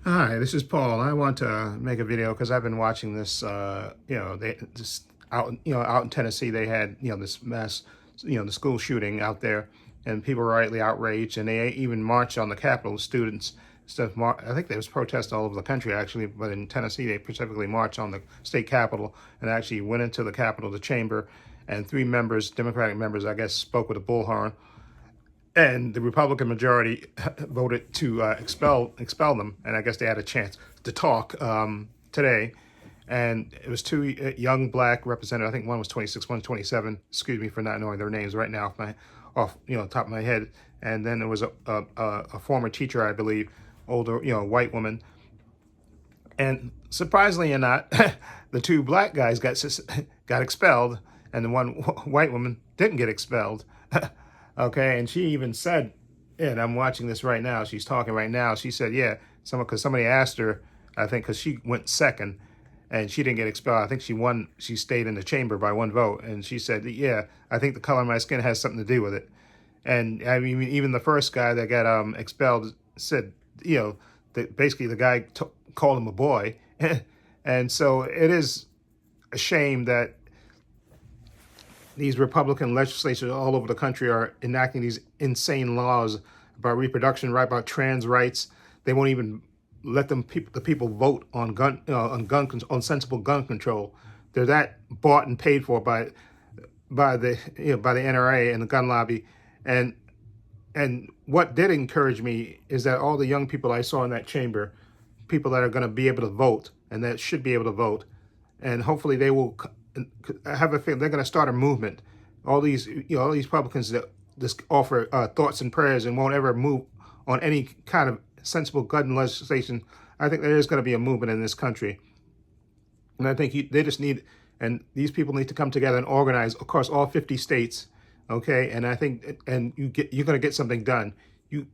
Hi, this is Paul. I want to make a video because I've been watching this. They just out in Tennessee, they had this mass, the school shooting out there, and people were rightly outraged, and they even marched on the Capitol. Students, stuff. I think there was protests all over the country actually, but in Tennessee, they specifically marched on the state capitol and actually went into the Capitol, the chamber, and three members, Democratic members, I guess, spoke with a bullhorn, and the Republican majority voted to expel them, and I guess they had a chance to talk today. And it was two young black representatives. I think one was 26, one was 27. Excuse me for not knowing their names right now off top of my head. And then there was a former teacher, I believe, older white woman. And surprisingly or not, the two black guys got expelled, and the one white woman didn't get expelled. Okay, and she even said, and I'm watching this right now, she's talking right now, she said, yeah, because somebody asked her, I think because she went second, and she didn't get expelled. I think she won, she stayed in the chamber by one vote, and she said, yeah, I think the color of my skin has something to do with it. And I mean, even the first guy that got expelled said, that basically the guy called him a boy. And so it is a shame that these Republican legislatures all over the country are enacting these insane laws about reproduction right, about trans rights. They won't even let the people vote on on sensible gun control. They're that bought and paid for by the by the NRA and the gun lobby. And what did encourage me is that all the young people I saw in that chamber, people that are going to be able to vote and that should be able to vote, and hopefully they will have a feeling they're going to start a movement. All these all these Republicans that just offer thoughts and prayers and won't ever move on any kind of sensible gun legislation. I think there is going to be a movement in this country, and I think they just need, and these people need to come together and organize across all 50 states. Okay, and I think, and you're going to get something done. You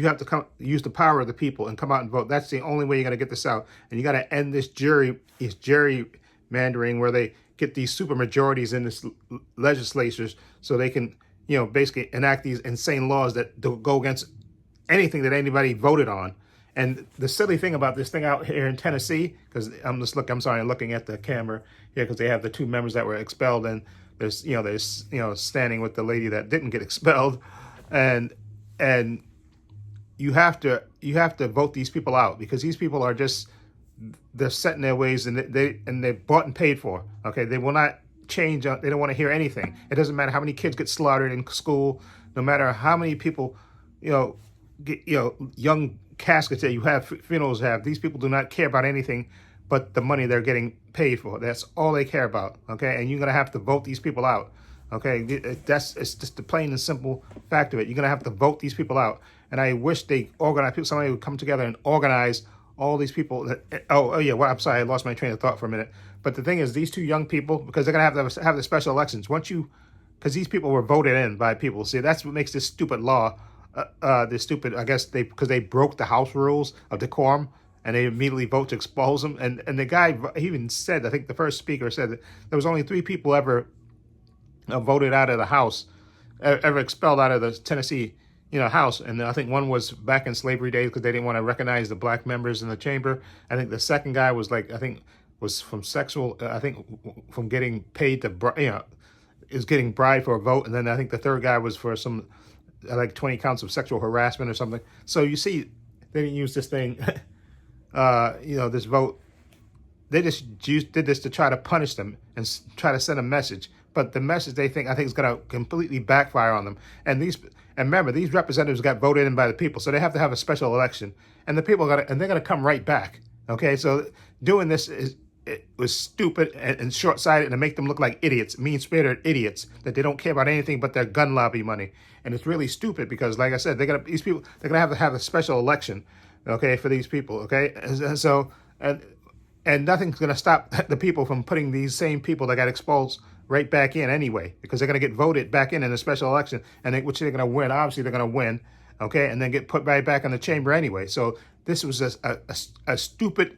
have to use the power of the people and come out and vote. That's the only way you're going to get this out. And you got to end this gerrymandering where they get these super majorities in this legislatures so they can basically enact these insane laws that go against anything that anybody voted on. And the silly thing about this thing out here in Tennessee, because I'm looking at the camera here because they have the two members that were expelled, and there's standing with the lady that didn't get expelled, and you have to vote these people out, because these people are they're set in their ways, and they're bought and paid for. Okay, they will not change. They don't want to hear anything. It doesn't matter how many kids get slaughtered in school, no matter how many people get young caskets that you have, funerals have. These people do not care about anything but the money they're getting paid for. That's all they care about. Okay, and you're gonna have to vote these people out. Okay, it's just the plain and simple fact of it. You're gonna have to vote these people out. And I wish somebody would come together and organize all these people. Well, I'm sorry, I lost my train of thought for a minute. But the thing is, these two young people, because they're gonna have the special elections. Because these people were voted in by people. See, that's what makes this stupid law. I guess because they broke the House rules of decorum, and they immediately vote to expose them. And the guy, he even said, I think the first speaker said that there was only 3 people ever voted out of the House, ever expelled out of the Tennessee House. And I think one was back in slavery days because they didn't want to recognize the black members in the chamber. I think the second guy was from from getting paid to is getting bribed for a vote. And then I think the third guy was for some 20 counts of sexual harassment or something. So you see, they didn't use this thing, this vote. They did this to try to punish them and try to send a message. But the message I think is going to completely backfire on them. And remember, these representatives got voted in by the people, so they have to have a special election. And the people they're going to come right back. Okay, so doing this was stupid and short-sighted, and to make them look like idiots, mean-spirited idiots, that they don't care about anything but their gun lobby money. And it's really stupid because, like I said, they're gonna have a special election, okay, for these people, okay, and so and nothing's gonna stop the people from putting these same people that got exposed right back in anyway, because they're gonna get voted back in a special election, and which they're gonna win. Obviously, they're gonna win, okay, and then get put right back in the chamber anyway. So this was a stupid,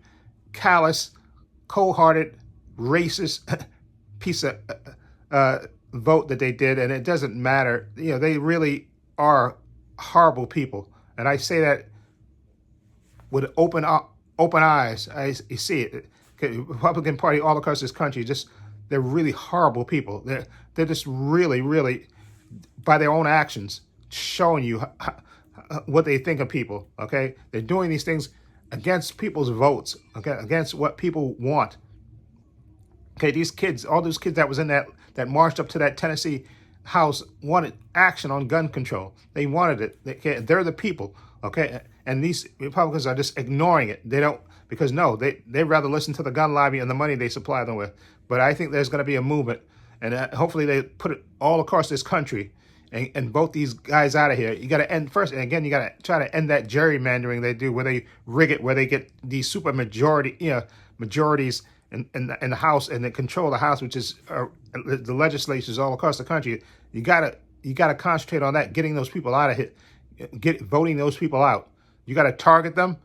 callous, cold-hearted, racist piece of vote that they did, and it doesn't matter. They really are horrible people, and I say that with open eyes. You see it. Okay, Republican Party all across this country, just they're really horrible people. They're just really by their own actions showing you what they think of people. Okay, they're doing these things against people's votes. Okay, against what people want. Okay, these kids, all those kids that was in that marched up to that Tennessee House wanted action on gun control. They wanted it. They're the people. Okay, and these Republicans are just ignoring it. They don't, because no, they'd rather listen to the gun lobby and the money they supply them with. But I think there's going to be a movement, and hopefully they put it all across this country and vote these guys out of here. You got to end first, and again, you got to try to end that gerrymandering they do, where they rig it, where they get these super majorities in the House, and they control the House, which is the legislatures all across the country. You gotta concentrate on that, getting those people out of here, voting those people out. You got to target them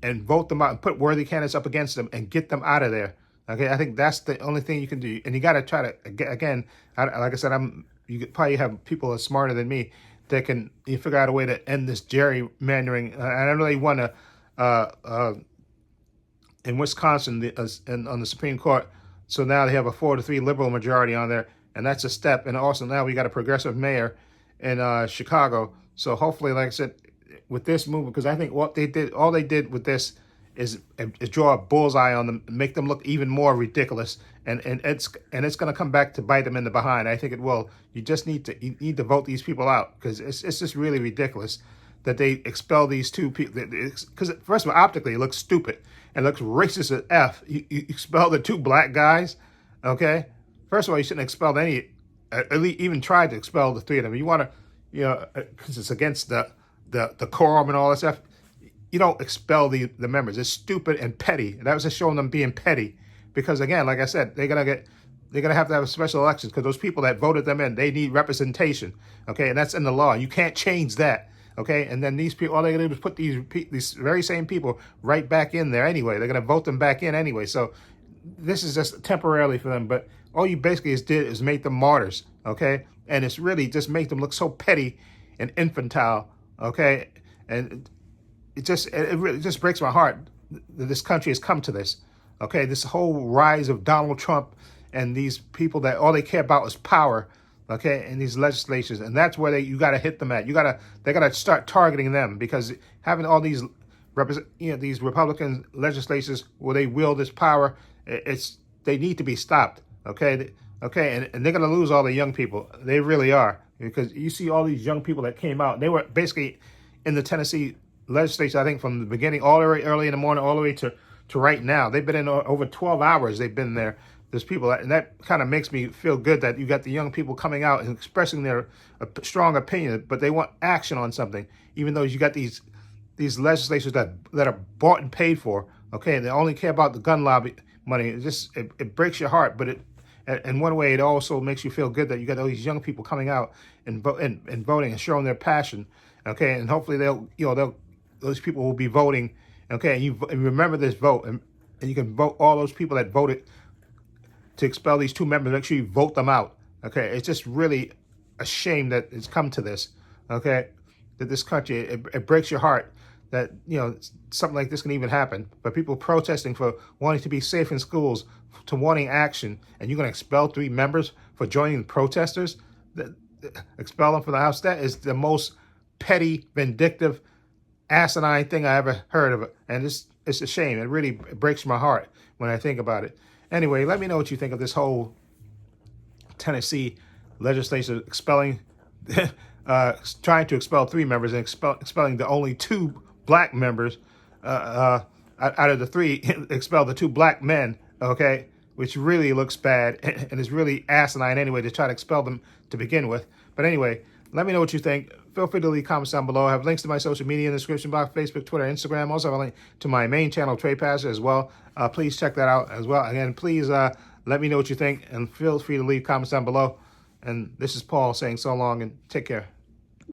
and vote them out and put worthy candidates up against them and get them out of there. Okay, I think that's the only thing you can do. And you got to try to, again, like I said, you could probably have people that are smarter than me that can figure out a way to end this gerrymandering. And I know they won in Wisconsin on the Supreme Court. So now they have a 4-3 liberal majority on there, and that's a step. And also now we got a progressive mayor in Chicago. So hopefully, like I said, with this movement, because I think all they did with this is draw a bullseye on them, make them look even more ridiculous, and it's going to come back to bite them in the behind. I think it will. You need to vote these people out, because it's just really ridiculous that they expel these two people. Because first of all, optically it looks stupid and looks racist as F. You expel the two black guys, okay? First of all, you shouldn't expel any, at least even try to expel the three of them. You want to, because it's against the quorum and all that stuff. You don't expel the members. It's stupid and petty. And that was just showing them being petty. Because again, like I said, they're gonna have to have a special elections, because those people that voted them in, they need representation. Okay, and that's in the law. You can't change that. Okay, and then these people, all they're gonna do is put these very same people right back in there anyway. They're gonna vote them back in anyway. So this is just temporarily for them. But all you basically did is make them martyrs. Okay, and it's really just make them look so petty and infantile. Okay, and it really just breaks my heart that this country has come to this. Okay, this whole rise of Donald Trump and these people that all they care about is power. Okay, in these legislatures, and that's where you got to hit them at. They got to start targeting them, because having all these these Republican legislatures where they wield this power, they need to be stopped. Okay, and they're going to lose all the young people. They really are, because you see all these young people that came out. They were basically in the Tennessee legislature, I think, from the beginning, all the way early in the morning, all the way to right now. They've been in over 12 hours. They've been there. There's people, and that kind of makes me feel good that you got the young people coming out and expressing their strong opinion, but they want action on something. Even though you got these legislators that are bought and paid for, okay, and they only care about the gun lobby money. It breaks your heart, but in one way, it also makes you feel good that you got all these young people coming out and voting and showing their passion. Okay, and hopefully those people will be voting. Okay, and remember this vote, and you can vote all those people that voted to expel these two members. Make sure you vote them out. Okay, it's just really a shame that it's come to this. Okay, that this country, it breaks your heart that something like this can even happen. But people protesting for wanting to be safe in schools, to wanting action, and you're going to expel 3 members for joining the protesters, expel them from the House. That is the most petty, vindictive, asinine thing I ever heard of. And it's a shame. It really breaks my heart when I think about it. Anyway, let me know what you think of this whole Tennessee legislature expelling, trying to expel 3 members and expelling the only 2 black members out of the 3, expel the 2 black men, okay, which really looks bad and is really asinine anyway to try to expel them to begin with. But anyway, let me know what you think. Feel free to leave comments down below. I have links to my social media in the description box, Facebook, Twitter, Instagram. Also, I have a link to my main channel, Trepacer, as well. Please check that out as well. Again, please let me know what you think, and feel free to leave comments down below. And this is Paul saying so long, and take care.